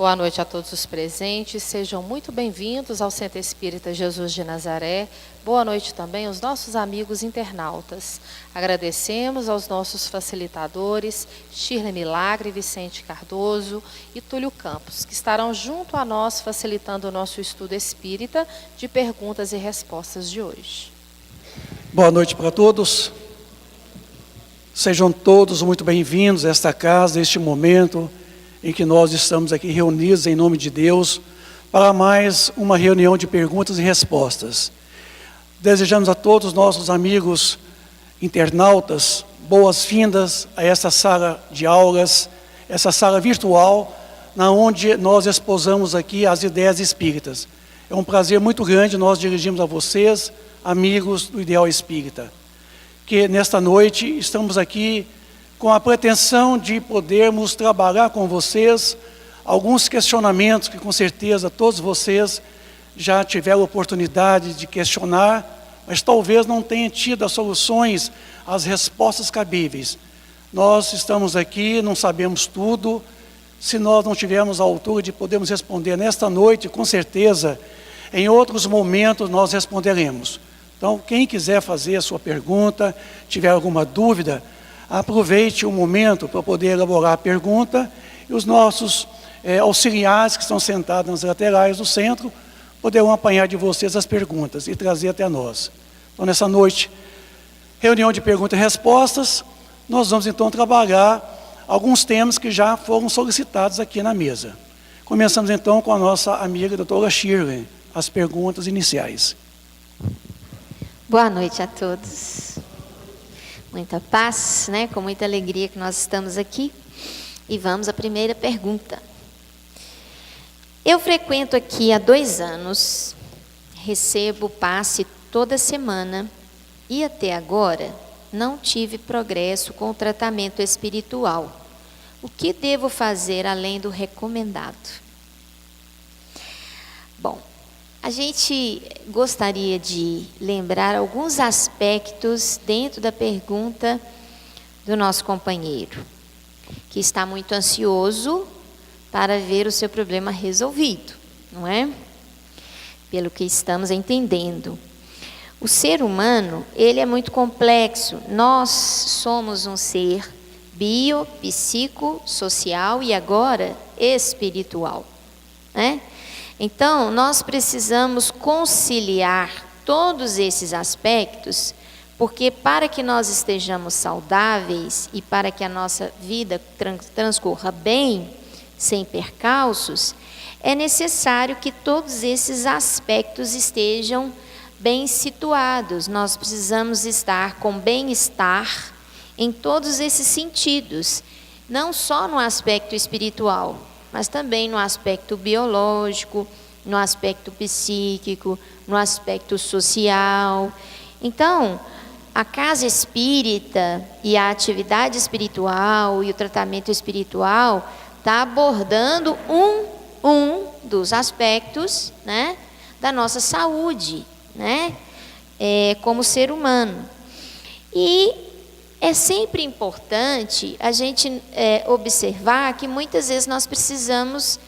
Boa noite a todos os presentes, sejam muito bem-vindos ao Centro Espírita Jesus de Nazaré. Boa noite também aos nossos amigos internautas. Agradecemos aos nossos facilitadores, Shirley Milagre, Vicente Cardoso e Túlio Campos, que estarão junto a nós facilitando o nosso estudo espírita de perguntas e respostas de hoje. Boa noite para todos. Sejam todos muito bem-vindos a esta casa, a este momento em que nós estamos aqui reunidos em nome de Deus para mais uma reunião de perguntas e respostas. Desejamos a todos os nossos amigos internautas boas-vindas a essa sala de aulas, essa sala virtual, na onde nós exposamos aqui as ideias espíritas. É um prazer muito grande nós dirigimos a vocês, amigos do Ideal Espírita, que nesta noite estamos aqui com a pretensão de podermos trabalhar com vocês alguns questionamentos que com certeza todos vocês já tiveram oportunidade de questionar, mas talvez não tenham tido as soluções, as respostas cabíveis. Nós estamos aqui, não sabemos tudo. Se nós não tivermos a altura de podermos responder nesta noite, com certeza, em outros momentos nós responderemos. Então, quem quiser fazer a sua pergunta, tiver alguma dúvida, aproveite o momento para poder elaborar a pergunta e os nossos auxiliares que estão sentados nas laterais do centro poderão apanhar de vocês as perguntas e trazer até nós. Então, nessa noite, reunião de perguntas e respostas, nós vamos então trabalhar alguns temas que já foram solicitados aqui na mesa. Começamos então com a nossa amiga doutora Shirley, as perguntas iniciais. Boa noite a todos. Muita paz, né? Com muita alegria que nós estamos aqui. E vamos à primeira pergunta. Eu frequento aqui há 2 anos, recebo passe toda semana e até agora não tive progresso com o tratamento espiritual. O que devo fazer além do recomendado? Bom, a gente gostaria de lembrar alguns aspectos dentro da pergunta do nosso companheiro, que está muito ansioso para ver o seu problema resolvido, não é? Pelo que estamos entendendo. O ser humano, ele é muito complexo. Nós somos um ser bio, psico, social e agora espiritual, né? Então, nós precisamos conciliar todos esses aspectos, porque para que nós estejamos saudáveis e para que a nossa vida transcorra bem, sem percalços, é necessário que todos esses aspectos estejam bem situados. Nós precisamos estar com bem-estar em todos esses sentidos, não só no aspecto espiritual, mas também no aspecto biológico, no aspecto psíquico, no aspecto social. Então, a casa espírita e a atividade espiritual e o tratamento espiritual está abordando um dos aspectos, né, da nossa saúde, né, como ser humano. E é sempre importante a gente observar que muitas vezes nós precisamos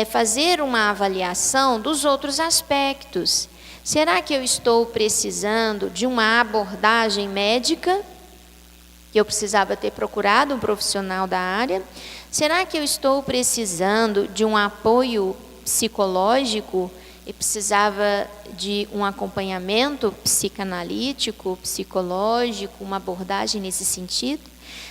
fazer uma avaliação dos outros aspectos. Será que eu estou precisando de uma abordagem médica? Que eu precisava ter procurado um profissional da área? Será que eu estou precisando de um apoio psicológico e precisava de um acompanhamento psicanalítico, psicológico, uma abordagem nesse sentido?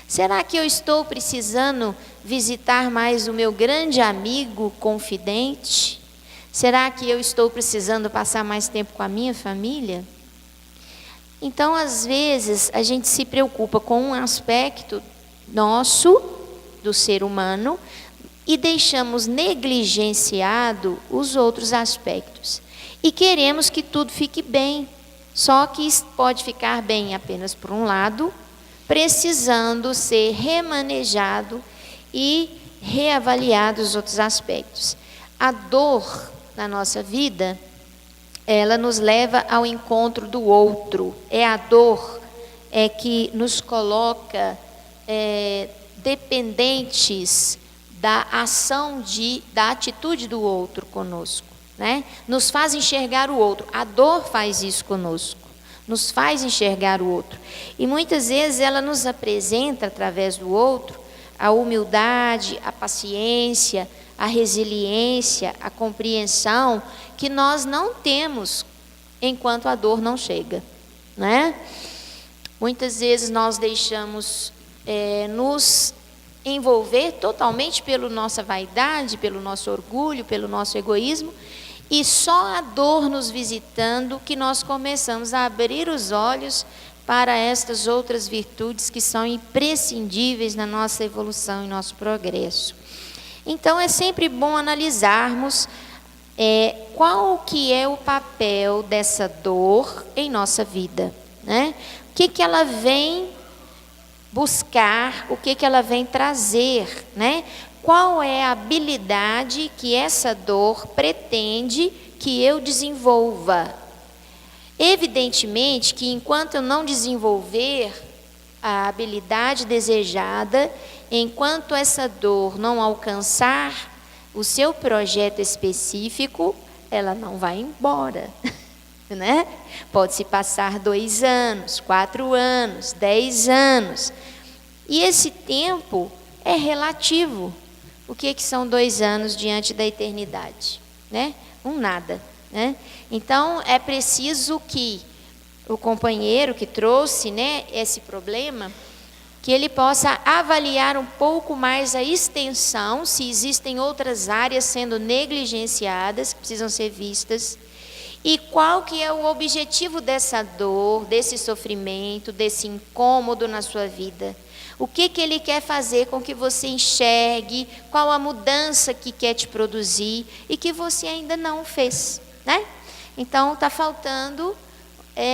Será que eu estou precisando visitar mais o meu grande amigo confidente? Será que eu estou precisando passar mais tempo com a minha família? Então, às vezes, a gente se preocupa com um aspecto nosso, do ser humano, e deixamos negligenciado os outros aspectos. E queremos que tudo fique bem, só que pode ficar bem apenas por um lado, precisando ser remanejado e reavaliado os outros aspectos. A dor na nossa vida, ela nos leva ao encontro do outro. É a dor que nos coloca dependentes da ação, da atitude do outro conosco, né? Nos faz enxergar o outro. A dor faz isso conosco, nos faz enxergar o outro. E muitas vezes ela nos apresenta, através do outro, a humildade, a paciência, a resiliência, a compreensão que nós não temos enquanto a dor não chega, né? Muitas vezes nós deixamos nos envolver totalmente pela nossa vaidade, pelo nosso orgulho, pelo nosso egoísmo, e só a dor nos visitando que nós começamos a abrir os olhos para estas outras virtudes que são imprescindíveis na nossa evolução e nosso progresso. Então é sempre bom analisarmos qual que é o papel dessa dor em nossa vida, né? O que ela vem buscar, o que ela vem trazer, né? Qual é a habilidade que essa dor pretende que eu desenvolva? Evidentemente que enquanto eu não desenvolver a habilidade desejada, enquanto essa dor não alcançar o seu projeto específico, ela não vai embora, né? Pode-se passar 2 anos, 4 anos, 10 anos. E esse tempo é relativo. O que são 2 anos diante da eternidade, né? Um nada, né? Então é preciso que o companheiro que trouxe, né, esse problema, que ele possa avaliar um pouco mais a extensão, se existem outras áreas sendo negligenciadas, que precisam ser vistas, e qual que é o objetivo dessa dor, desse sofrimento, desse incômodo na sua vida. O que ele quer fazer com que você enxergue, qual a mudança que quer te produzir e que você ainda não fez, né? Então está faltando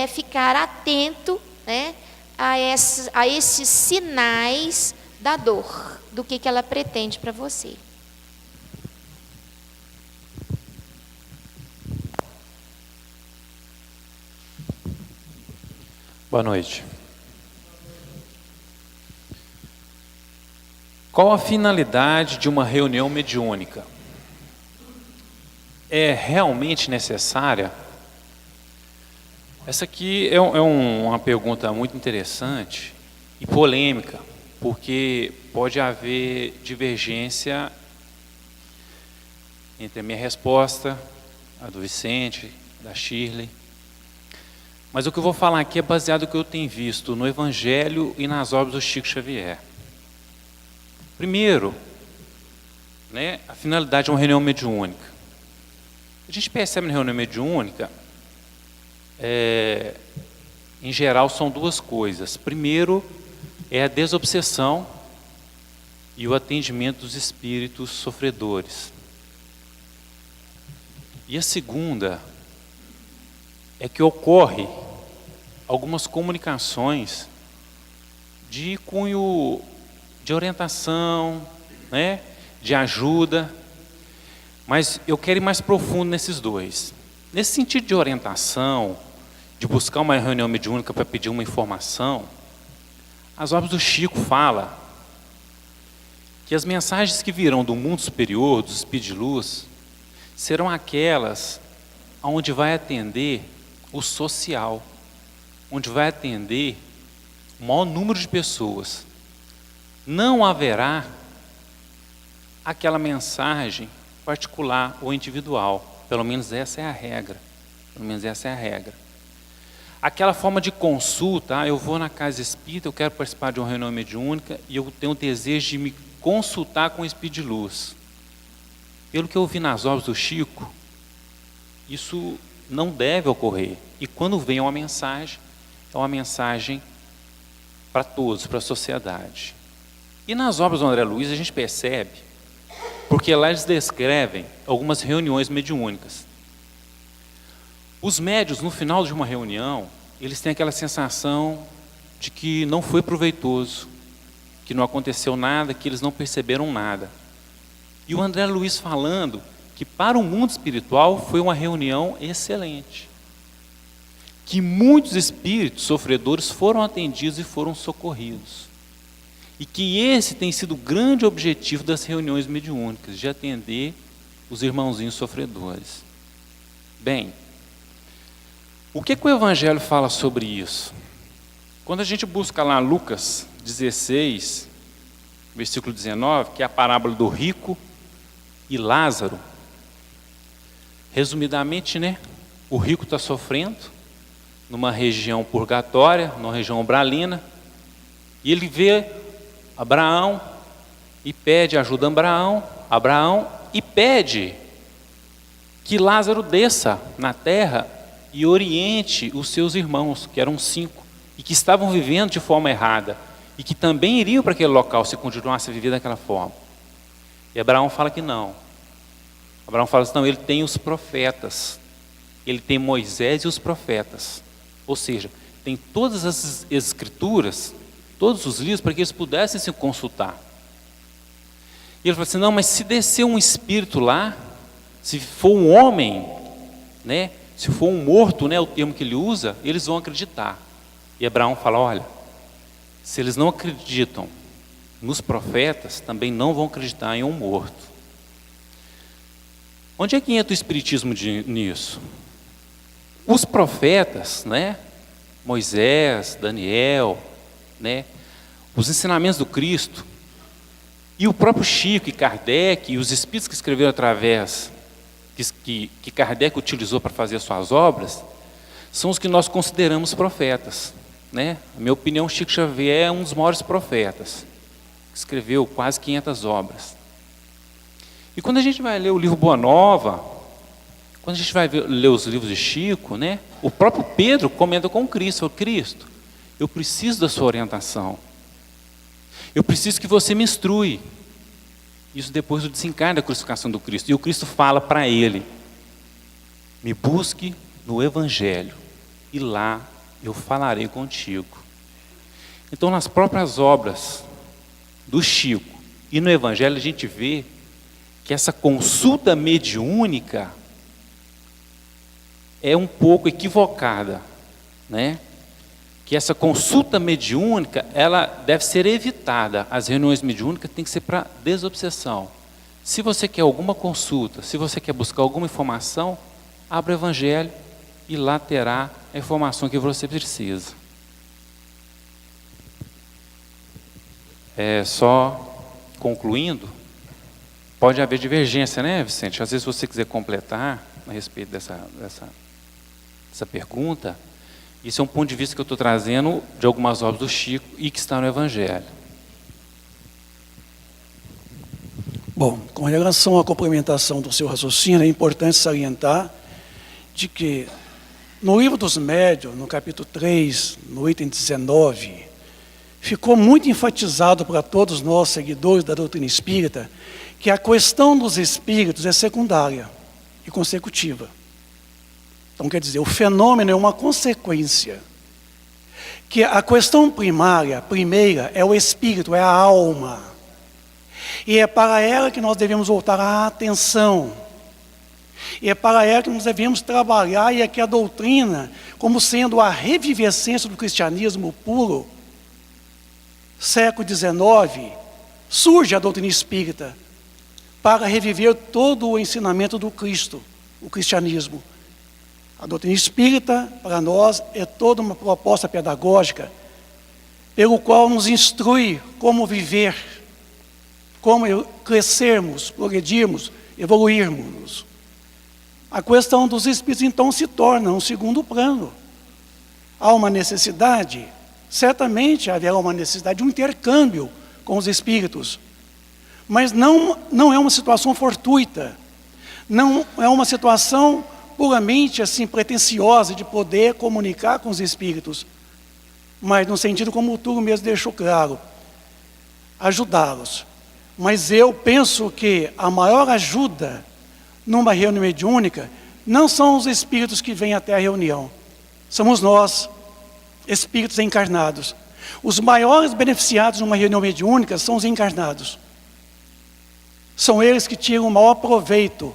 ficar atento, né, a esses sinais da dor, do que ela pretende para você. Boa noite. Qual a finalidade de uma reunião mediúnica? É realmente necessária? Essa aqui é uma pergunta muito interessante e polêmica, porque pode haver divergência entre a minha resposta, a do Vicente, da Shirley. Mas o que eu vou falar aqui é baseado no que eu tenho visto no Evangelho e nas obras do Chico Xavier. Primeiro, né, a finalidade de uma reunião mediúnica. A gente percebe na reunião mediúnica, em geral, são 2 coisas. Primeiro, é a desobsessão e o atendimento dos espíritos sofredores. E a segunda é que ocorre algumas comunicações de cunho de orientação, né, de ajuda, mas eu quero ir mais profundo nesses 2. Nesse sentido de orientação, de buscar uma reunião mediúnica para pedir uma informação, as obras do Chico falam que as mensagens que virão do mundo superior, dos espíritos de luz, serão aquelas onde vai atender o social, onde vai atender o maior número de pessoas. Não haverá aquela mensagem particular ou individual. Pelo menos essa é a regra. Pelo menos essa é a regra. Aquela forma de consulta, eu vou na casa espírita, eu quero participar de uma reunião mediúnica e eu tenho o desejo de me consultar com o espírito de luz. Pelo que eu vi nas obras do Chico, isso não deve ocorrer. E quando vem uma mensagem, é uma mensagem para todos, para a sociedade. E nas obras do André Luiz a gente percebe, porque lá eles descrevem algumas reuniões mediúnicas. Os médiuns, no final de uma reunião, eles têm aquela sensação de que não foi proveitoso, que não aconteceu nada, que eles não perceberam nada. E o André Luiz falando que para o mundo espiritual foi uma reunião excelente, que muitos espíritos sofredores foram atendidos e foram socorridos, E que esse tem sido o grande objetivo das reuniões mediúnicas, de atender os irmãozinhos sofredores. Bem, o que o Evangelho fala sobre isso? Quando a gente busca lá Lucas 16, versículo 19, que é a parábola do rico e Lázaro, resumidamente, né? O rico está sofrendo numa região purgatória, numa região umbralina, e ele vê Abraão e pede ajuda a Abraão e pede que Lázaro desça na terra e oriente os seus irmãos, que eram 5, e que estavam vivendo de forma errada, e que também iriam para aquele local se continuasse a viver daquela forma. E Abraão fala que não. Abraão fala assim, não, ele tem os profetas, ele tem Moisés e os profetas, ou seja, tem todas as escrituras, todos os livros, para que eles pudessem se consultar. E ele fala assim, não, mas se descer um espírito lá, se for um homem, né, se for um morto, né, o termo que ele usa, eles vão acreditar. E Abraão fala, olha, se eles não acreditam nos profetas, também não vão acreditar em um morto. Onde é que entra o espiritismo nisso? Os profetas, né, Moisés, Daniel, né, os ensinamentos do Cristo, e o próprio Chico e Kardec, e os espíritos que escreveram através, que Kardec utilizou para fazer suas obras, são os que nós consideramos profetas, né? Na minha opinião, Chico Xavier é um dos maiores profetas, escreveu quase 500 obras. E quando a gente vai ler o livro Boa Nova, quando a gente vai ler os livros de Chico, né, o próprio Pedro comenta com Cristo, fala, Cristo, eu preciso da sua orientação, eu preciso que você me instrui. Isso depois do desencarne da crucificação do Cristo. E o Cristo fala para ele, me busque no Evangelho, e lá eu falarei contigo. Então, nas próprias obras do Chico e no Evangelho, a gente vê que essa consulta mediúnica é um pouco equivocada, né? Que essa consulta mediúnica, ela deve ser evitada. As reuniões mediúnicas têm que ser para desobsessão. Se você quer alguma consulta, se você quer buscar alguma informação, abra o Evangelho e lá terá a informação que você precisa. Só concluindo, pode haver divergência, né, Vicente? Às vezes, se você quiser completar a respeito dessa pergunta, isso é um ponto de vista que eu estou trazendo de algumas obras do Chico e que está no Evangelho. Bom, com relação à complementação do seu raciocínio, é importante salientar de que no livro dos Médiuns, no capítulo 3, no item 19, ficou muito enfatizado para todos nós, seguidores da doutrina espírita, que a questão dos espíritos é secundária e consecutiva. Então, quer dizer, o fenômeno é uma consequência. Que a questão primeira, é o espírito, é a alma. E é para ela que nós devemos voltar a atenção. E é para ela que nós devemos trabalhar, e aqui a doutrina, como sendo a revivescência do cristianismo puro, século XIX, surge a doutrina espírita, para reviver todo o ensinamento do Cristo, o cristianismo. A doutrina espírita, para nós, é toda uma proposta pedagógica, pelo qual nos instrui como viver, como crescermos, progredirmos, evoluirmos. A questão dos espíritos, então, se torna um segundo plano. Há uma necessidade, certamente haverá uma necessidade de um intercâmbio com os espíritos, mas não é uma situação fortuita, não é uma situação puramente assim pretensiosa de poder comunicar com os espíritos, mas no sentido como o Túlio mesmo deixou claro, ajudá-los. Mas eu penso que a maior ajuda numa reunião mediúnica não são os espíritos que vêm até a reunião, somos nós, espíritos encarnados. Os maiores beneficiados numa reunião mediúnica são os encarnados. São eles que tiram o maior proveito,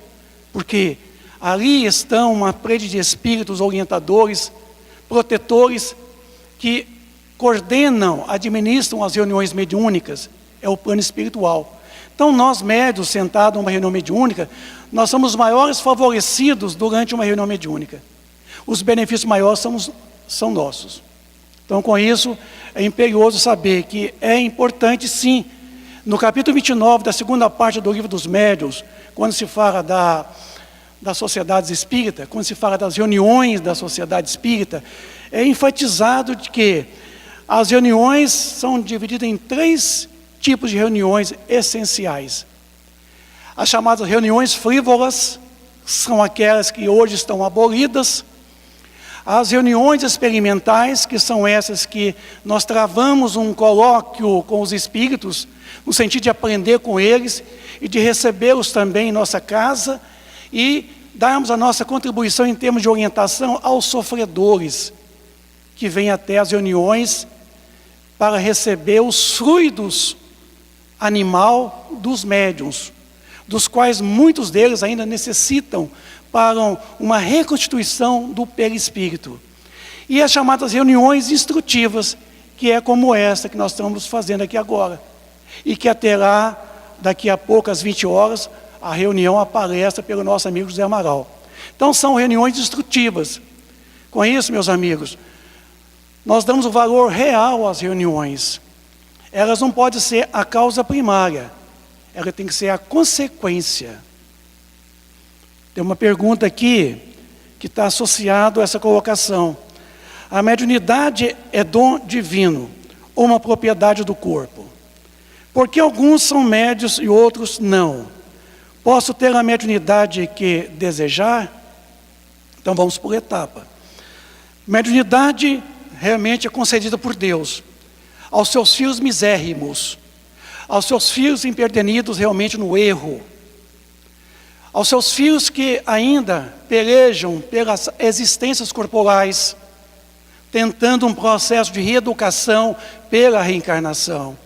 porque ali estão uma rede de espíritos orientadores, protetores, que coordenam, administram as reuniões mediúnicas, é o plano espiritual. Então, nós médios, sentados numa reunião mediúnica, nós somos os maiores favorecidos durante uma reunião mediúnica. Os benefícios maiores são nossos. Então, com isso, é imperioso saber que é importante, sim, no capítulo 29 da segunda parte do Livro dos Médiuns, quando se fala das sociedades espíritas, quando se fala das reuniões da sociedade espírita, é enfatizado de que as reuniões são divididas em 3 tipos de reuniões essenciais. As chamadas reuniões frívolas são aquelas que hoje estão abolidas. As reuniões experimentais, que são essas que nós travamos um colóquio com os espíritos, no sentido de aprender com eles e de recebê-los também em nossa casa e darmos a nossa contribuição em termos de orientação aos sofredores, que vêm até as reuniões para receber os fluidos animal dos médiuns, dos quais muitos deles ainda necessitam para uma reconstituição do perispírito. E as chamadas reuniões instrutivas, que é como essa que nós estamos fazendo aqui agora. E que até lá, daqui a pouco, às 20 horas, a reunião, a palestra pelo nosso amigo José Amaral. Então, são reuniões instrutivas. Com isso, meus amigos, nós damos o valor real às reuniões. Elas não podem ser a causa primária, ela tem que ser a consequência. Tem uma pergunta aqui que está associada a essa colocação. A mediunidade é dom divino ou uma propriedade do corpo? Por que alguns são médios e outros não? Posso ter a mediunidade que desejar? Então vamos por etapa. Mediunidade realmente é concedida por Deus aos seus filhos misérrimos, aos seus filhos imperdenidos realmente no erro, aos seus filhos que ainda pelejam pelas existências corporais, tentando um processo de reeducação pela reencarnação.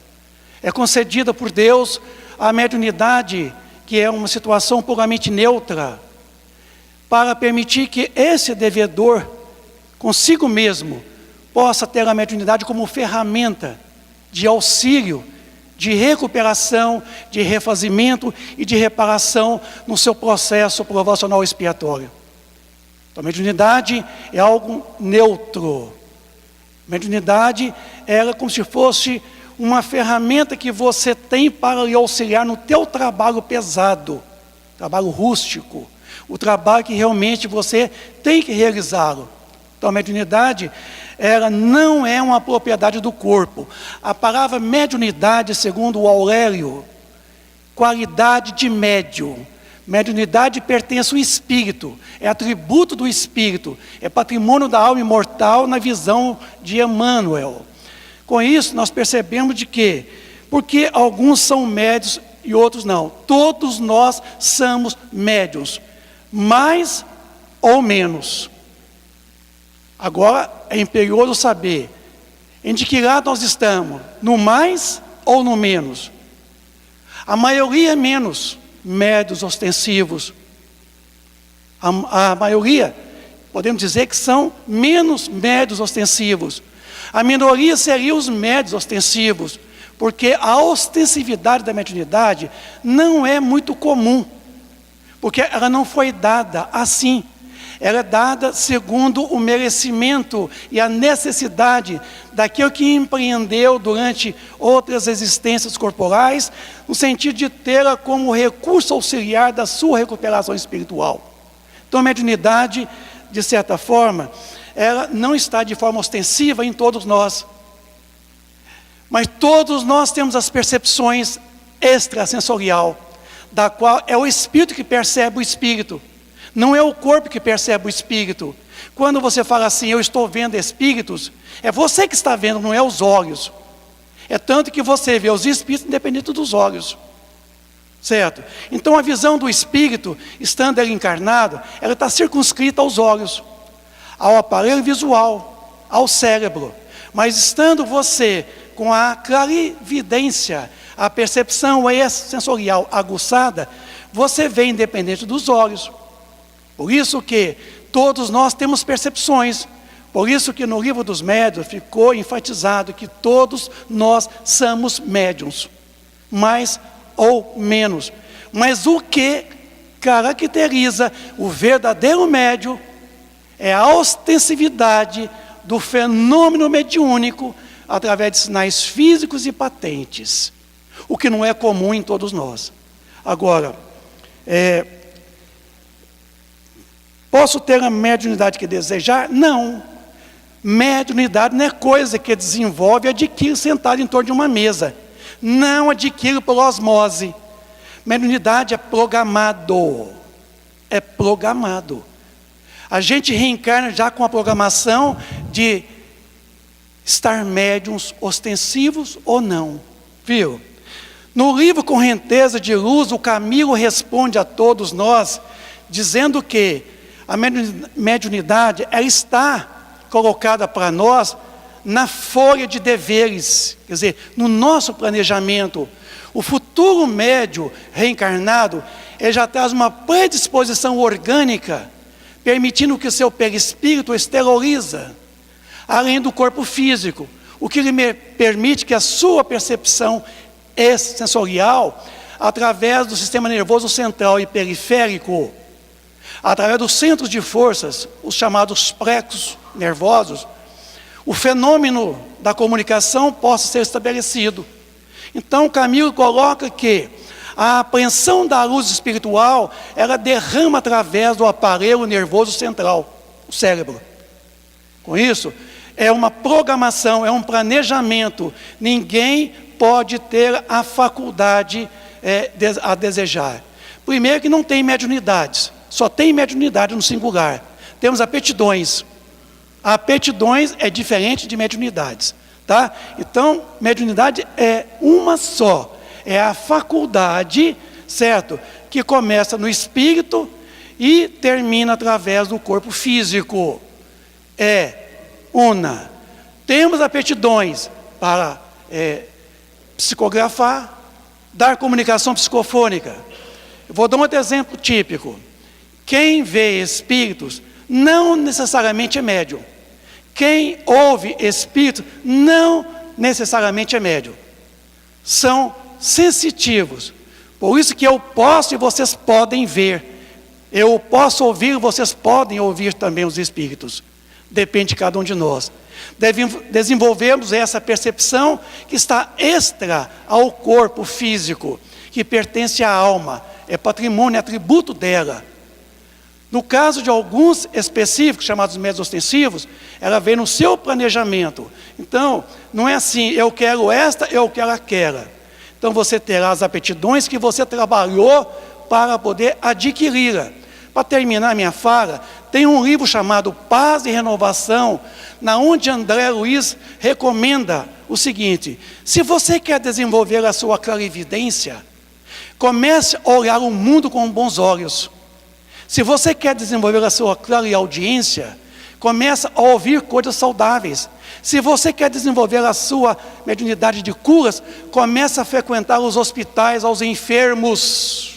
É concedida por Deus a mediunidade, que é uma situação puramente neutra, para permitir que esse devedor, consigo mesmo, possa ter a mediunidade como ferramenta de auxílio, de recuperação, de refazimento e de reparação no seu processo provacional expiatório. Então, a mediunidade é algo neutro. A mediunidade é como se fosse uma ferramenta que você tem para lhe auxiliar no teu trabalho pesado, trabalho rústico, o trabalho que realmente você tem que realizá-lo. Então, a mediunidade, ela não é uma propriedade do corpo. A palavra mediunidade, segundo o Aurélio, qualidade de médium. Mediunidade pertence ao espírito, é atributo do espírito, é patrimônio da alma imortal na visão de Emmanuel. Com isso, nós percebemos de que, porque alguns são médios e outros não, todos nós somos médiuns, mais ou menos. Agora, é imperioso saber em de que lado nós estamos, no mais ou no menos. A maioria é menos médios ostensivos. A maioria, podemos dizer que são menos médios ostensivos. A minoria seria os médios ostensivos, porque a ostensividade da mediunidade não é muito comum, porque ela não foi dada assim. Ela é dada segundo o merecimento e a necessidade daquele que empreendeu durante outras existências corporais, no sentido de tê-la como recurso auxiliar da sua recuperação espiritual. Então, a mediunidade, de certa forma, ela não está de forma ostensiva em todos nós. Mas todos nós temos as percepções extrasensorial, da qual é o espírito que percebe o espírito. Não é o corpo que percebe o espírito. Quando você fala assim, eu estou vendo espíritos, é você que está vendo, não é os olhos. É tanto que você vê os espíritos independente dos olhos. Certo? Então a visão do espírito, estando ele encarnado, ela está circunscrita aos olhos, ao aparelho visual, ao cérebro. Mas estando você com a clarividência, a percepção sensorial aguçada, você vê independente dos olhos. Por isso que todos nós temos percepções. Por isso que no livro dos médiuns ficou enfatizado que todos nós somos médiuns, mais ou menos. Mas o que caracteriza o verdadeiro médium é a ostensividade do fenômeno mediúnico através de sinais físicos e patentes, o que não é comum em todos nós. Agora, posso ter a mediunidade que desejar? Não. Mediunidade não é coisa que desenvolve e adquire sentado em torno de uma mesa. Não adquire por osmose. Mediunidade é programado. É programado. A gente reencarna já com a programação de estar médiuns ostensivos ou não. Viu? No livro Correnteza de Luz, o Camilo responde a todos nós, dizendo que a mediunidade ela está colocada para nós na folha de deveres, quer dizer, no nosso planejamento. O futuro médium reencarnado, ele já traz uma predisposição orgânica, permitindo que o seu perispírito exterioriza, além do corpo físico, o que lhe permite que a sua percepção sensorial, através do sistema nervoso central e periférico, através dos centros de forças, os chamados plexos nervosos, o fenômeno da comunicação possa ser estabelecido. Então, Camilo coloca que a apreensão da luz espiritual, ela derrama através do aparelho nervoso central, o cérebro. Com isso, é uma programação, é um planejamento. Ninguém pode ter a faculdade a desejar. Primeiro que não tem mediunidades, só tem mediunidade no singular. Temos aptidões. Aptidões é diferente de mediunidades, tá? Então, mediunidade é uma só. É a faculdade, certo? Que começa no espírito e termina através do corpo físico. É una. Temos aptidões para psicografar, dar comunicação psicofônica. Eu vou dar um outro exemplo típico. Quem vê espíritos não necessariamente é médium. Quem ouve espíritos não necessariamente é médium. São sensitivos. Por isso que eu posso e vocês podem ver. Eu posso ouvir e vocês podem ouvir também os espíritos. Depende de cada um de nós. Desenvolvemos essa percepção que está extra ao corpo físico, que pertence à alma, é patrimônio, é atributo dela. No caso de alguns específicos, chamados médiuns ostensivos, ela vem no seu planejamento. Então, não é assim, eu quero esta, eu quero aquela. Então, você terá as aptidões que você trabalhou para poder adquiri-la. Para terminar minha fala, tem um livro chamado Paz e Renovação, na onde André Luiz recomenda o seguinte: se você quer desenvolver a sua clarividência, comece a olhar o mundo com bons olhos. Se você quer desenvolver a sua clareaudiência, comece a ouvir coisas saudáveis. Se você quer desenvolver a sua mediunidade de curas, comece a frequentar os hospitais aos enfermos.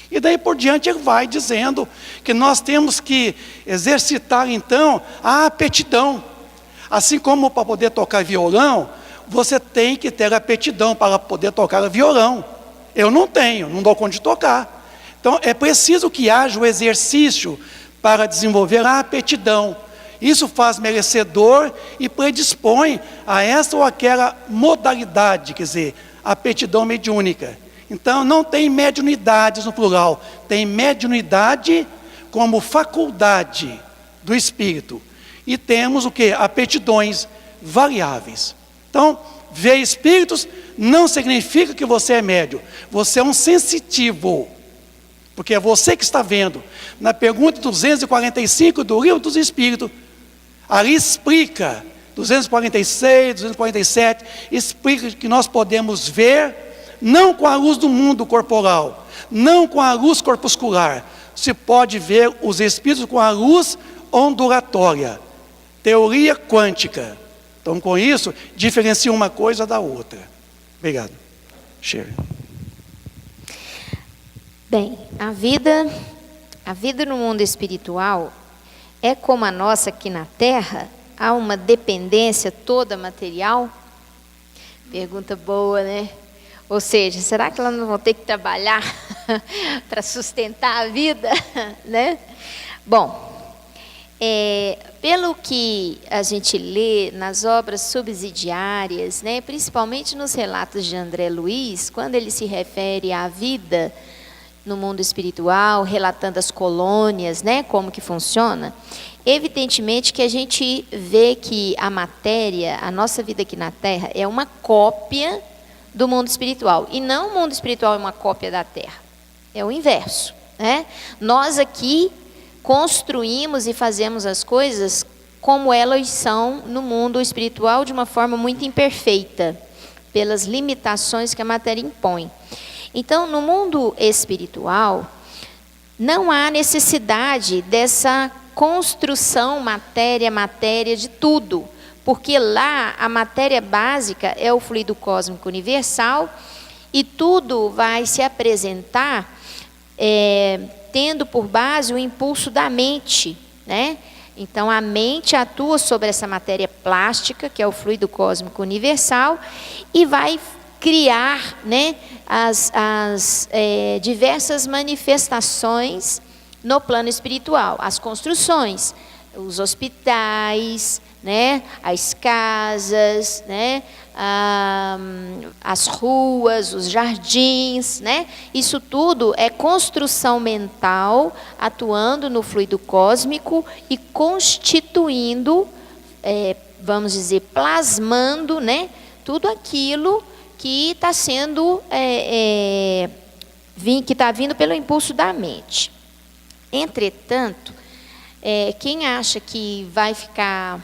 E daí por diante ele vai dizendo que nós temos que exercitar então a aptidão. Assim como para poder tocar violão, você tem que ter aptidão para poder tocar violão. Eu não tenho, não dou conta de tocar. Então é preciso que haja o exercício para desenvolver a aptidão. Isso faz merecedor e predispõe a essa ou aquela modalidade, quer dizer, aptidão mediúnica. Então não tem mediunidades no plural, tem mediunidade como faculdade do espírito. E temos o quê? Aptidões variáveis. Então, ver espíritos não significa que você é médium, você é um sensitivo. Porque é você que está vendo. Na pergunta 245 do Livro dos Espíritos, ali explica, 246, 247, explica que nós podemos ver, não com a luz do mundo corporal, não com a luz corpuscular, se pode ver os espíritos com a luz ondulatória, teoria quântica. Então, com isso, diferencia uma coisa da outra. Obrigado. Sherry. Bem, a vida no mundo espiritual é como a nossa aqui na Terra, há uma dependência toda material? Pergunta boa, né? Ou seja, será que elas não vão ter que trabalhar para sustentar a vida, né? Bom, pelo que a gente lê nas obras subsidiárias, né, principalmente nos relatos de André Luiz, quando ele se refere à vida no mundo espiritual, relatando as colônias, né, como que funciona, evidentemente que a gente vê que a matéria, a nossa vida aqui na Terra, é uma cópia do mundo espiritual. E não o mundo espiritual é uma cópia da Terra. É o inverso, né? Nós aqui construímos e fazemos as coisas como elas são no mundo espiritual de uma forma muito imperfeita, pelas limitações que a matéria impõe. Então, no mundo espiritual, não há necessidade dessa construção matéria de tudo, porque lá a matéria básica é o fluido cósmico universal e tudo vai se apresentar tendo por base o impulso da mente, né? Então a mente atua sobre essa matéria plástica, que é o fluido cósmico universal, e vai criar, né, as diversas manifestações no plano espiritual, as construções, os hospitais, né, as casas, né, as ruas, os jardins, né? Isso tudo é construção mental atuando no fluido cósmico e constituindo, vamos dizer, plasmando, né, tudo aquilo que está sendo, que está vindo pelo impulso da mente. Entretanto, quem acha que vai ficar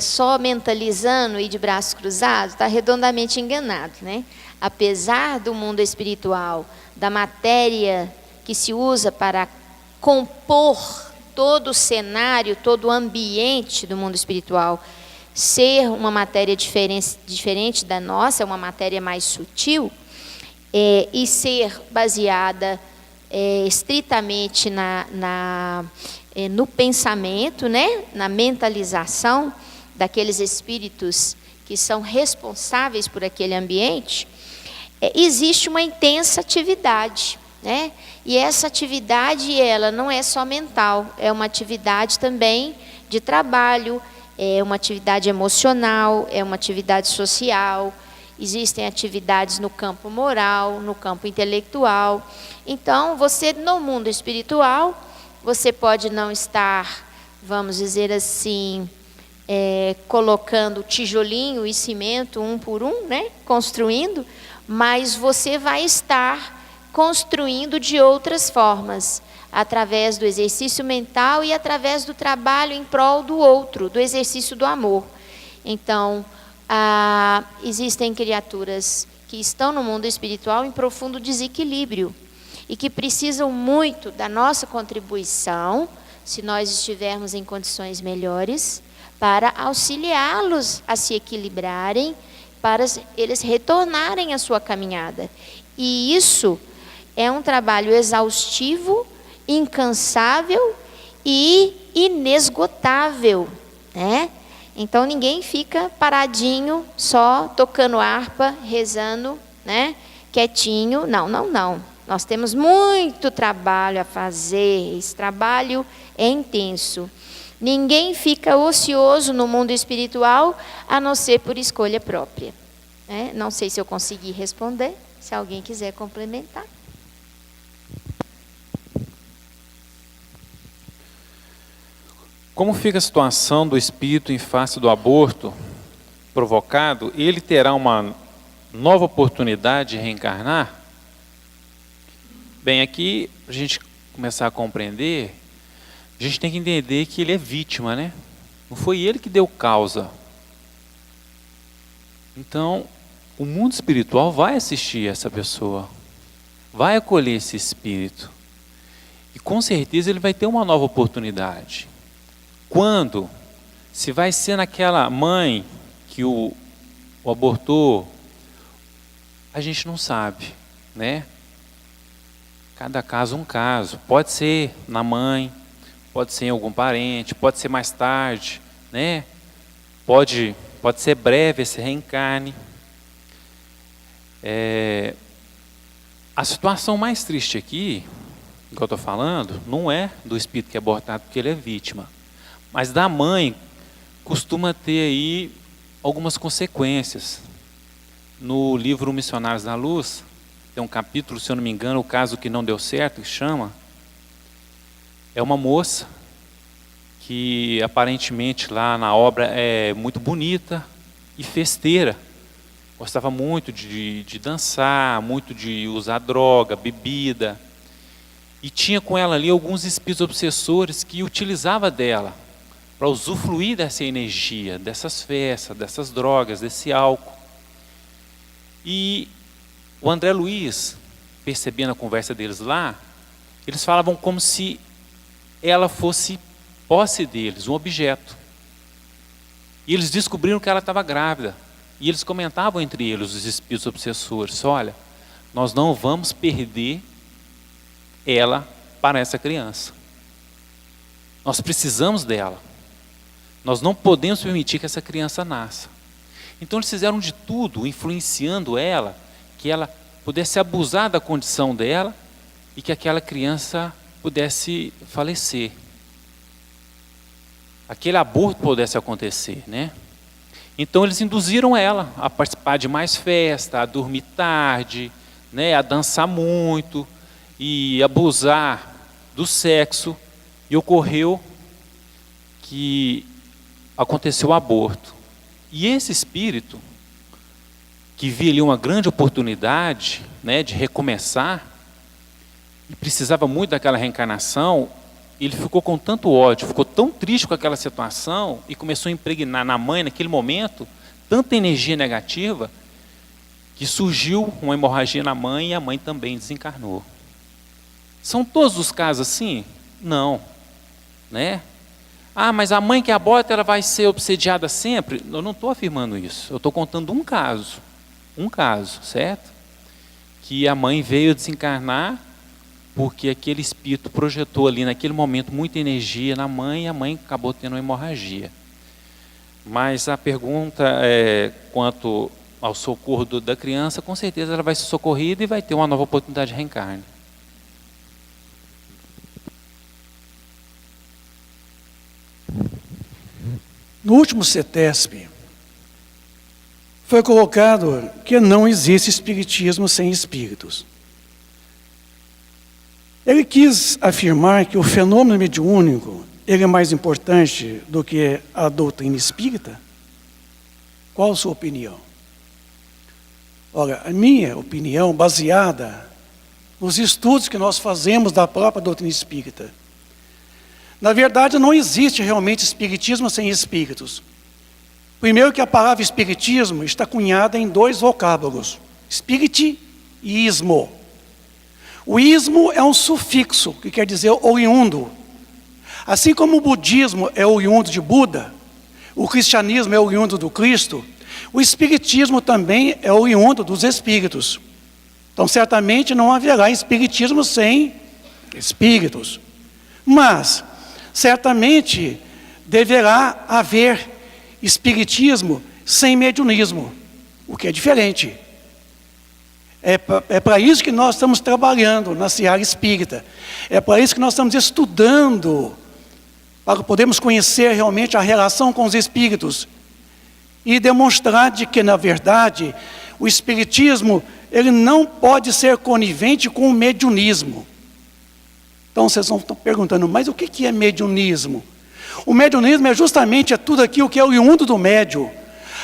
só mentalizando e de braços cruzados, está redondamente enganado, né? Apesar do mundo espiritual, da matéria que se usa para compor todo o cenário, todo o ambiente do mundo espiritual, ser uma matéria diferente da nossa, uma matéria mais sutil, e ser baseada estritamente no pensamento, né? Na mentalização daqueles espíritos que são responsáveis por aquele ambiente, existe uma intensa atividade, né? E essa atividade, ela não é só mental, é uma atividade também de trabalho, é uma atividade emocional, é uma atividade social, existem atividades no campo moral, no campo intelectual. Então, você no mundo espiritual, você pode não estar, vamos dizer assim, colocando tijolinho e cimento um por um, né? Construindo, mas você vai estar construindo de outras formas, através do exercício mental e através do trabalho em prol do outro, do exercício do amor. Então, existem criaturas que estão no mundo espiritual em profundo desequilíbrio e que precisam muito da nossa contribuição, se nós estivermos em condições melhores, para auxiliá-los a se equilibrarem, para eles retornarem à sua caminhada. E isso é um trabalho exaustivo, incansável e inesgotável, né? Então ninguém fica paradinho, só tocando harpa, rezando, né? Quietinho. Não. Nós temos muito trabalho a fazer, esse trabalho é intenso. Ninguém fica ocioso no mundo espiritual, a não ser por escolha própria, né? Não sei se eu consegui responder, se alguém quiser complementar. Como fica a situação do espírito em face do aborto provocado? Ele terá uma nova oportunidade de reencarnar? Bem, aqui, para a gente começar a compreender, a gente tem que entender que ele é vítima, né? Não foi ele que deu causa. Então, o mundo espiritual vai assistir essa pessoa, vai acolher esse espírito. E com certeza ele vai ter uma nova oportunidade. Quando? Se vai ser naquela mãe que o abortou, a gente não sabe, né? Cada caso um caso. Pode ser na mãe, pode ser em algum parente, pode ser mais tarde, né? pode ser breve esse reencarne. A situação mais triste aqui, que eu estou falando, não é do espírito que é abortado porque ele é vítima, mas da mãe costuma ter aí algumas consequências. No livro Missionários da Luz, tem um capítulo, se eu não me engano, o caso que não deu certo, que chama, é uma moça que aparentemente lá na obra é muito bonita e festeira. Gostava muito de dançar, muito de usar droga, bebida. E tinha com ela ali alguns espíritos obsessores que utilizava dela para usufruir dessa energia, dessas festas, dessas drogas, desse álcool. E o André Luiz, percebendo a conversa deles lá, eles falavam como se ela fosse posse deles, um objeto. E eles descobriram que ela estava grávida. E eles comentavam entre eles, os espíritos obsessores, olha, nós não vamos perder ela para essa criança. Nós precisamos dela. Nós não podemos permitir que essa criança nasça. Então eles fizeram de tudo, influenciando ela, que ela pudesse abusar da condição dela e que aquela criança pudesse falecer. Aquele aborto pudesse acontecer, né? Então eles induziram ela a participar de mais festa, a dormir tarde, né, a dançar muito e abusar do sexo. E ocorreu que aconteceu o aborto. E esse espírito, que via ali uma grande oportunidade, né, de recomeçar, e precisava muito daquela reencarnação, ele ficou com tanto ódio, ficou tão triste com aquela situação e começou a impregnar na mãe, naquele momento, tanta energia negativa, que surgiu uma hemorragia na mãe e a mãe também desencarnou. São todos os casos assim? Não. Né? Ah, mas a mãe que aborta, ela vai ser obsediada sempre? Eu não estou afirmando isso. Eu estou contando um caso, certo? Que a mãe veio desencarnar porque aquele espírito projetou ali naquele momento muita energia na mãe e a mãe acabou tendo uma hemorragia. Mas a pergunta é quanto ao socorro da criança, com certeza ela vai ser socorrida e vai ter uma nova oportunidade de reencarne. No último CETESP, foi colocado que não existe espiritismo sem espíritos. Ele quis afirmar que o fenômeno mediúnico ele é mais importante do que a doutrina espírita? Qual a sua opinião? Ora, a minha opinião, baseada nos estudos que nós fazemos da própria doutrina espírita, na verdade não existe realmente espiritismo sem espíritos. Primeiro que a palavra espiritismo está cunhada em dois vocábulos, espírite e ismo. O ismo é um sufixo, que quer dizer oriundo. Assim como o budismo é oriundo de Buda, o cristianismo é oriundo do Cristo, o espiritismo também é oriundo dos espíritos. Então, certamente não haverá espiritismo sem espíritos. Mas, certamente, deverá haver espiritismo sem mediunismo, o que é diferente. É para isso que nós estamos trabalhando na seara espírita. É para isso que nós estamos estudando, para podermos conhecer realmente a relação com os espíritos e demonstrar de que, na verdade, o espiritismo ele não pode ser conivente com o mediunismo. Então vocês estão perguntando, mas o que é mediunismo? O mediunismo é justamente tudo aquilo que é oriundo do médium.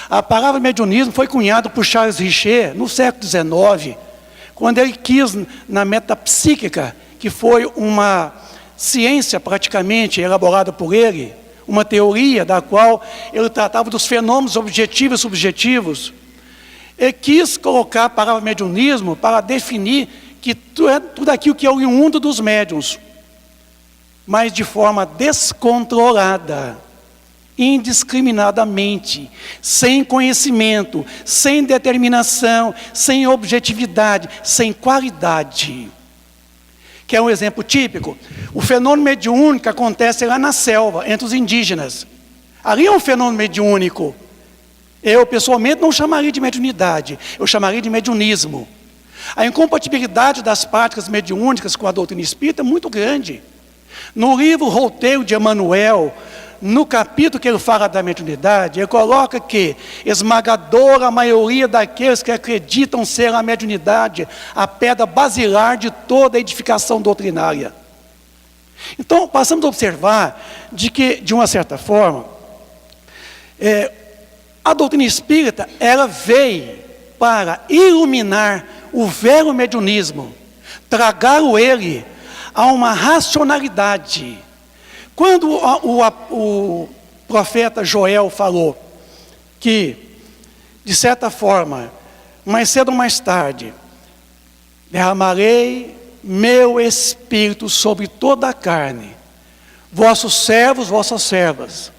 A palavra mediunismo foi cunhada por Charles Richer no século XIX, quando ele quis, na metapsíquica, que foi uma ciência praticamente elaborada por ele, uma teoria da qual ele tratava dos fenômenos objetivos e subjetivos. Ele quis colocar a palavra mediunismo para definir que tudo aquilo que é oriundo dos médiuns, mas de forma descontrolada, indiscriminadamente, sem conhecimento, sem determinação, sem objetividade, sem qualidade. Que é um exemplo típico. O fenômeno mediúnico acontece lá na selva, entre os indígenas. Ali é um fenômeno mediúnico. Eu, pessoalmente, não chamaria de mediunidade, eu chamaria de mediunismo. A incompatibilidade das práticas mediúnicas com a doutrina espírita é muito grande. No livro Roteiro de Emmanuel, no capítulo que ele fala da mediunidade, ele coloca que esmagadora maioria daqueles que acreditam ser a mediunidade a pedra basilar de toda a edificação doutrinária. Então, passamos a observar de que, de uma certa forma, a doutrina espírita, ela veio para iluminar o velho mediunismo, tragá-lo ele a uma racionalidade. Quando o profeta Joel falou que, de certa forma, mais cedo ou mais tarde, derramarei meu espírito sobre toda a carne, vossos servos, vossas servas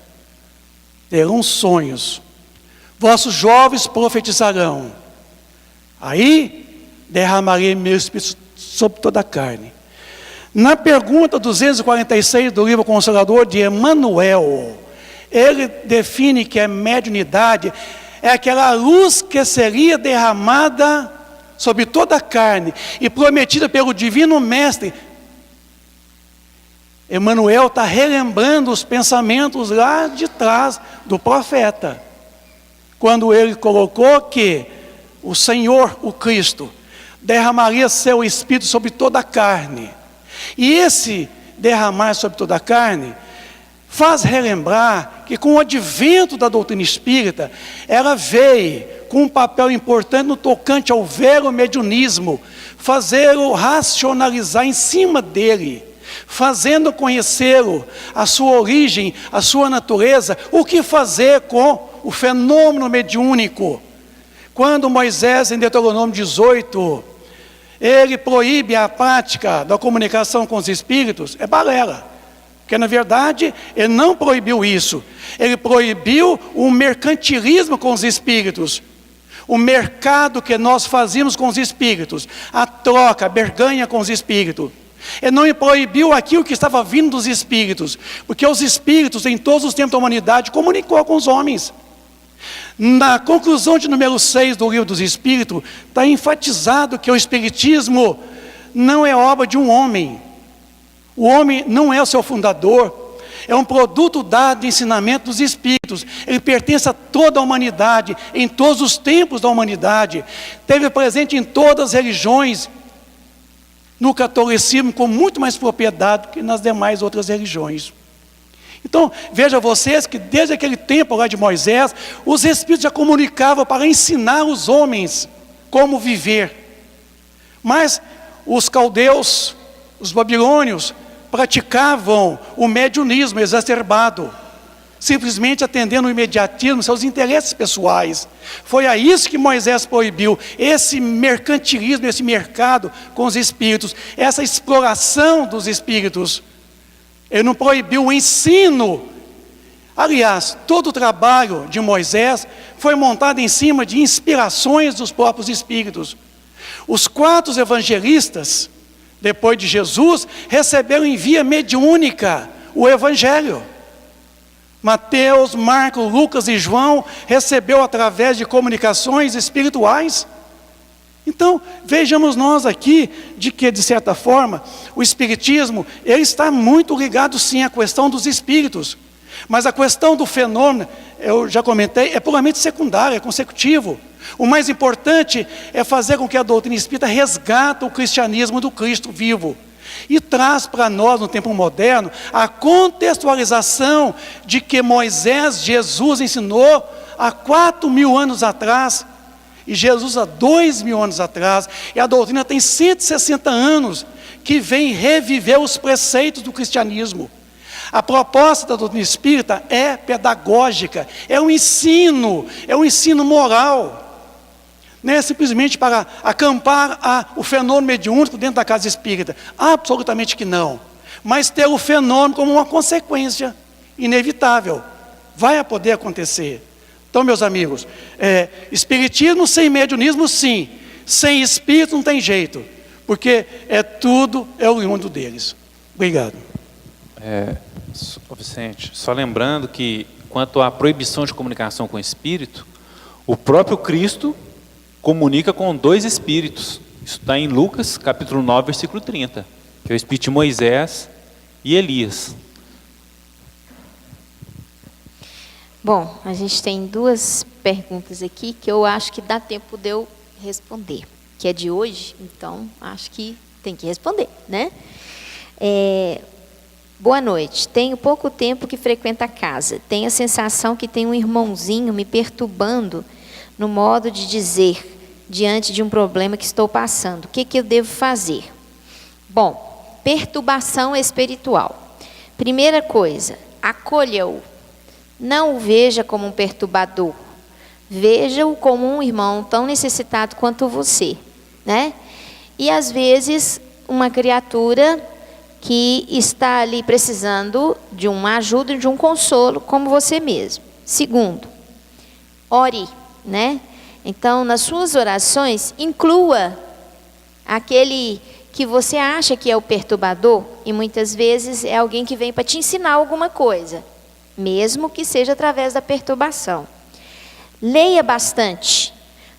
terão sonhos, vossos jovens profetizarão, aí derramarei meu espírito sobre toda a carne. Na pergunta 246 do livro Consolador de Emmanuel, ele define que a mediunidade é aquela luz que seria derramada sobre toda a carne e prometida pelo Divino Mestre. Emmanuel está relembrando os pensamentos lá de trás do profeta, quando ele colocou que o Senhor, o Cristo, derramaria seu Espírito sobre toda a carne. E esse derramar sobre toda a carne faz relembrar que com o advento da doutrina espírita, ela veio com um papel importante no tocante ao velho mediunismo, fazê-lo racionalizar em cima dele, fazendo conhecê-lo, a sua origem, a sua natureza, o que fazer com o fenômeno mediúnico. Quando Moisés, em Deuteronômio 18, ele proíbe a prática da comunicação com os espíritos, é balela. Porque, na verdade, ele não proibiu isso. Ele proibiu o mercantilismo com os espíritos. O mercado que nós fazíamos com os espíritos. A troca, a berganha com os espíritos. Ele não proibiu aquilo que estava vindo dos espíritos. Porque os espíritos, em todos os tempos da humanidade, comunicou com os homens. Na conclusão de número 6 do Livro dos Espíritos, está enfatizado que o Espiritismo não é obra de um homem. O homem não é o seu fundador, é um produto dado de ensinamento dos Espíritos. Ele pertence a toda a humanidade, em todos os tempos da humanidade. Esteve presente em todas as religiões, no catolicismo com muito mais propriedade que nas demais outras religiões. Então, veja vocês que desde aquele tempo lá de Moisés, os Espíritos já comunicavam para ensinar os homens como viver. Mas os caldeus, os babilônios, praticavam o mediunismo exacerbado, simplesmente atendendo o imediatismo, seus interesses pessoais. Foi a isso que Moisés proibiu, esse mercantilismo, esse mercado com os espíritos, essa exploração dos espíritos. Ele não proibiu o ensino. Aliás, todo o trabalho de Moisés foi montado em cima de inspirações dos próprios espíritos. Os 4 evangelistas, depois de Jesus, receberam em via mediúnica o evangelho. Mateus, Marcos, Lucas e João recebeu através de comunicações espirituais. Então, vejamos nós aqui de que, de certa forma, o Espiritismo, ele está muito ligado sim à questão dos espíritos. Mas a questão do fenômeno, eu já comentei, é puramente secundária, é consecutivo. O mais importante é fazer com que a doutrina espírita resgate o cristianismo do Cristo vivo. E traz para nós, no tempo moderno, a contextualização de que Moisés, Jesus ensinou há 4.000 anos atrás, e Jesus há 2.000 anos atrás, e a doutrina tem 160 anos, que vem reviver os preceitos do cristianismo. A proposta da doutrina espírita é pedagógica, é um ensino moral. Não é simplesmente para acampar o fenômeno mediúnico dentro da casa espírita. Absolutamente que não. Mas ter o fenômeno como uma consequência inevitável. Vai poder acontecer. Então, meus amigos, espiritismo sem mediunismo, sim. Sem espírito não tem jeito. Porque tudo é oriundo deles. Obrigado. Vicente, só lembrando que quanto à proibição de comunicação com o espírito, o próprio Cristo comunica com 2 espíritos. Isso está em Lucas, capítulo 9, versículo 30, que é o espírito de Moisés e Elias. Bom, a gente tem 2 perguntas aqui que eu acho que dá tempo de eu responder, que é de hoje, então acho que tem que responder, né? Boa noite, tenho pouco tempo que frequento a casa, tenho a sensação que tem um irmãozinho me perturbando no modo de dizer, diante de um problema que estou passando. O que eu devo fazer? Bom, perturbação espiritual. Primeira coisa, acolha-o. Não o veja como um perturbador. Veja-o como um irmão tão necessitado quanto você, né? E às vezes uma criatura que está ali precisando de uma ajuda, de um consolo, como você mesmo. Segundo, ore, né? Então, nas suas orações, inclua aquele que você acha que é o perturbador, e muitas vezes é alguém que vem para te ensinar alguma coisa, mesmo que seja através da perturbação. Leia bastante,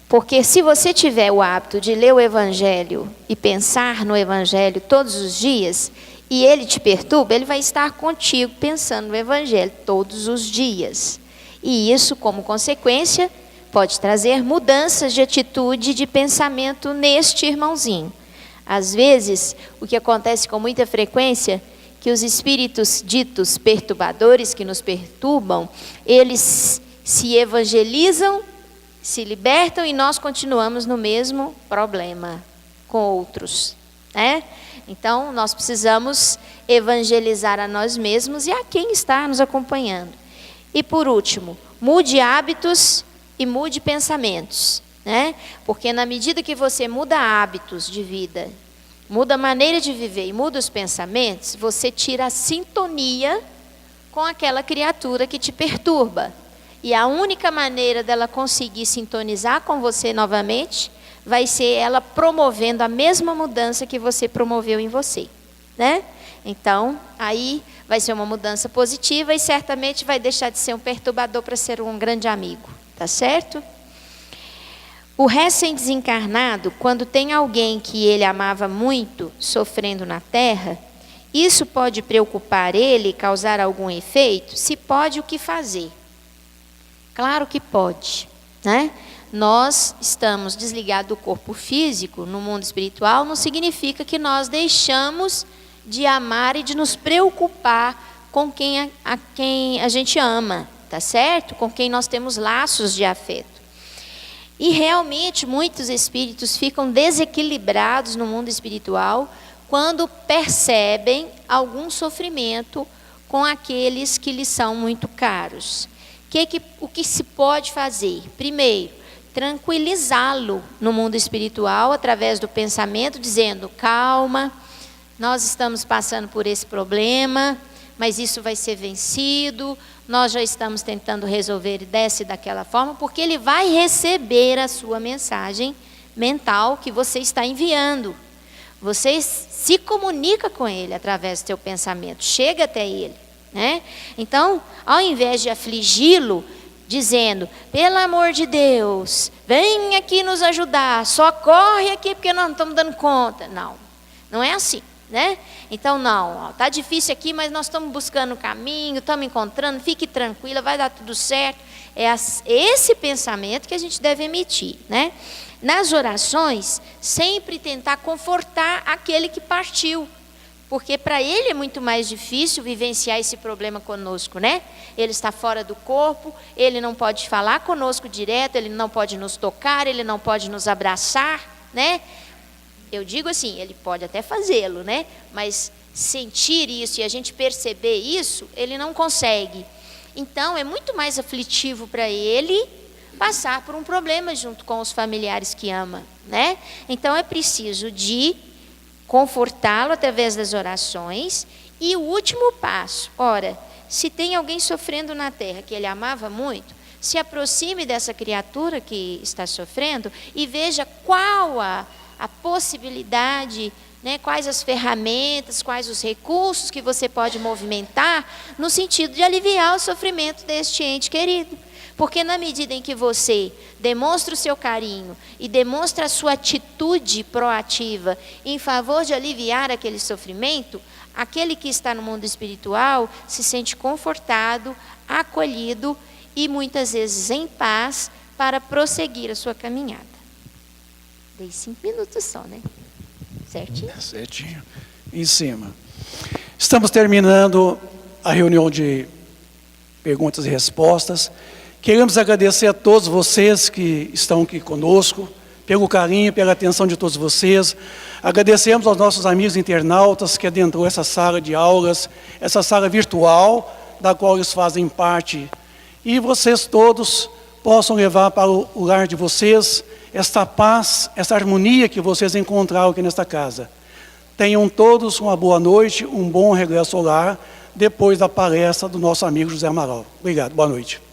porque se você tiver o hábito de ler o Evangelho e pensar no Evangelho todos os dias, e ele te perturba, ele vai estar contigo pensando no Evangelho todos os dias. E isso, como consequência, pode trazer mudanças de atitude, de pensamento neste irmãozinho. Às vezes, o que acontece com muita frequência, que os espíritos ditos perturbadores que nos perturbam, eles se evangelizam, se libertam e nós continuamos no mesmo problema com outros, né? Então, nós precisamos evangelizar a nós mesmos e a quem está nos acompanhando. E por último, mude hábitos e mude pensamentos, né? Porque na medida que você muda hábitos de vida, muda a maneira de viver e muda os pensamentos, você tira a sintonia com aquela criatura que te perturba. E a única maneira dela conseguir sintonizar com você novamente vai ser ela promovendo a mesma mudança que você promoveu em você, né? Então, aí vai ser uma mudança positiva e certamente vai deixar de ser um perturbador para ser um grande amigo, tá certo? O recém-desencarnado, quando tem alguém que ele amava muito sofrendo na terra, isso pode preocupar ele, causar algum efeito? Se pode, o que fazer? Claro que pode, né? Nós estamos desligados do corpo físico no mundo espiritual, não significa que nós deixamos de amar e de nos preocupar com quem a gente ama, tá certo? Com quem nós temos laços de afeto. E realmente muitos espíritos ficam desequilibrados no mundo espiritual quando percebem algum sofrimento com aqueles que lhes são muito caros. O que se pode fazer? Primeiro, tranquilizá-lo no mundo espiritual através do pensamento, dizendo: calma, nós estamos passando por esse problema, mas isso vai ser vencido, nós já estamos tentando resolver dessa e daquela forma, porque ele vai receber a sua mensagem mental que você está enviando. Você se comunica com ele através do seu pensamento, chega até ele, né? Então, ao invés de afligi-lo, dizendo: pelo amor de Deus, vem aqui nos ajudar, socorre aqui porque nós não estamos dando conta. Não, não é assim, né? Então, não, está difícil aqui, mas nós estamos buscando o caminho, estamos encontrando, fique tranquila, vai dar tudo certo. É esse pensamento que a gente deve emitir, né? Nas orações, sempre tentar confortar aquele que partiu, porque para ele é muito mais difícil vivenciar esse problema conosco, né? Ele está fora do corpo, ele não pode falar conosco direto, ele não pode nos tocar, ele não pode nos abraçar, né? Eu digo assim, ele pode até fazê-lo, né? Mas sentir isso e a gente perceber isso, ele não consegue. Então, é muito mais aflitivo para ele passar por um problema junto com os familiares que ama, né? Então, é preciso de confortá-lo através das orações. E o último passo, ora, se tem alguém sofrendo na terra que ele amava muito, se aproxime dessa criatura que está sofrendo e veja qual a possibilidade né, quais as ferramentas, quais os recursos que você pode movimentar no sentido de aliviar o sofrimento deste ente querido. Porque na medida em que você demonstra o seu carinho e demonstra a sua atitude proativa em favor de aliviar aquele sofrimento, aquele que está no mundo espiritual se sente confortado, acolhido e muitas vezes em paz para prosseguir a sua caminhada. Dei 5 minutos só, né? Certinho? Certinho. Em cima. Estamos terminando a reunião de perguntas e respostas. Queremos agradecer a todos vocês que estão aqui conosco, pelo carinho, pela atenção de todos vocês. Agradecemos aos nossos amigos internautas que adentrou essa sala de aulas, essa sala virtual, da qual eles fazem parte. E vocês todos possam levar para o lar de vocês esta paz, essa harmonia que vocês encontraram aqui nesta casa. Tenham todos uma boa noite, um bom regresso ao lar, depois da palestra do nosso amigo José Amaral. Obrigado, boa noite.